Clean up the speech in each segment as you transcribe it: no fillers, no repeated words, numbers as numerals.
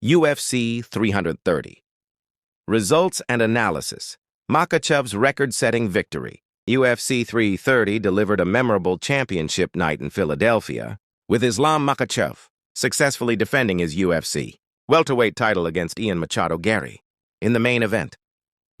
UFC 330. Results and analysis. Makhachev's record-setting victory. UFC 330 delivered a memorable championship night in Philadelphia, with Islam Makhachev successfully defending his UFC welterweight title against Ian Machado Garry. In the main event,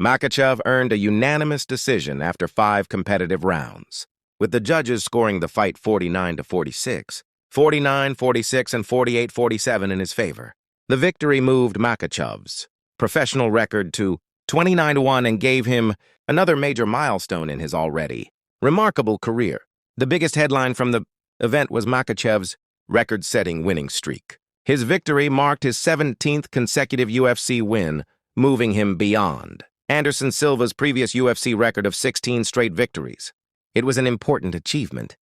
Makhachev earned a unanimous decision after 5 competitive rounds, with the judges scoring the fight 49-46, 49-46, and 48-47 in his favor. The victory moved Makhachev's professional record to 29-1 and gave him another major milestone in his already remarkable career. The biggest headline from the event was Makhachev's record-setting winning streak. His victory marked his 17th consecutive UFC win, moving him beyond Anderson Silva's previous UFC record of 16 straight victories. It was an important achievement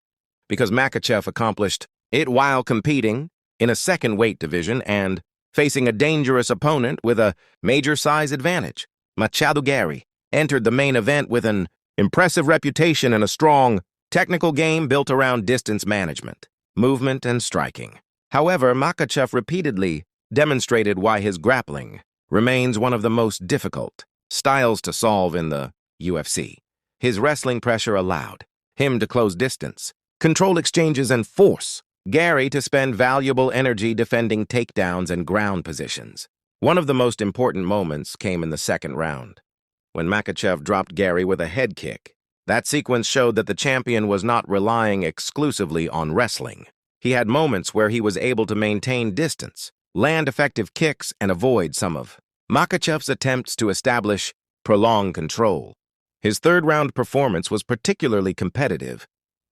because Makhachev accomplished it while competing in a second weight division and facing a dangerous opponent with a major size advantage. Machado Garry entered the main event with an impressive reputation and a strong technical game built around distance management, movement, and striking. However, Makhachev repeatedly demonstrated why his grappling remains one of the most difficult styles to solve in the UFC. His wrestling pressure allowed him to close distance, control exchanges, and force Garry to spend valuable energy defending takedowns and ground positions. One of the most important moments came in the second round, when Makhachev dropped Garry with a head kick. That sequence showed that the champion was not relying exclusively on wrestling. He had moments where he was able to maintain distance, land effective kicks, and avoid some of Makhachev's attempts to establish prolonged control. His third-round performance was particularly competitive,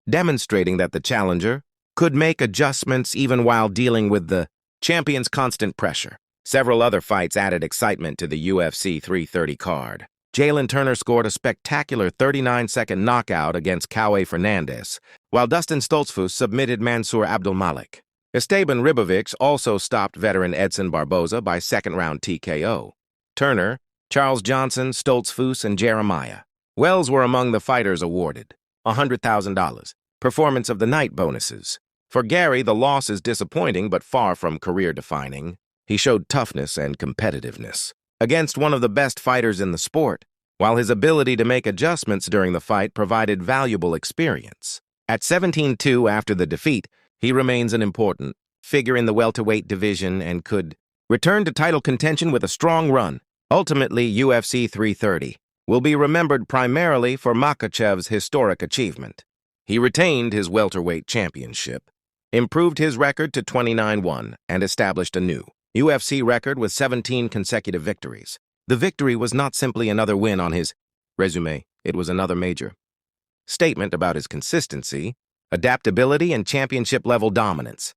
demonstrating that the challenger could make adjustments even while dealing with the champion's constant pressure. Several other fights added excitement to the UFC 330 card. Jalen Turner scored a spectacular 39-second knockout against Cauê Fernandes, while Dustin Stoltzfus submitted Mansour Abdulmalik. Esteban Ribovics also stopped veteran Edson Barboza by second-round TKO. Turner, Charles Johnson, Stoltzfus, and Jeremiah Wells were among the fighters awarded $100,000 Performance of the Night bonuses. For Garry, the loss is disappointing but far from career-defining. He showed toughness and competitiveness against one of the best fighters in the sport, while his ability to make adjustments during the fight provided valuable experience. At 17-2 after the defeat, he remains an important figure in the welterweight division and could return to title contention with a strong run. Ultimately, UFC 330 will be remembered primarily for Makhachev's historic achievement. He retained his welterweight championship, improved his record to 29-1, and established a new UFC record with 17 consecutive victories. The victory was not simply another win on his resume, it was another major statement about his consistency, adaptability, and championship-level dominance.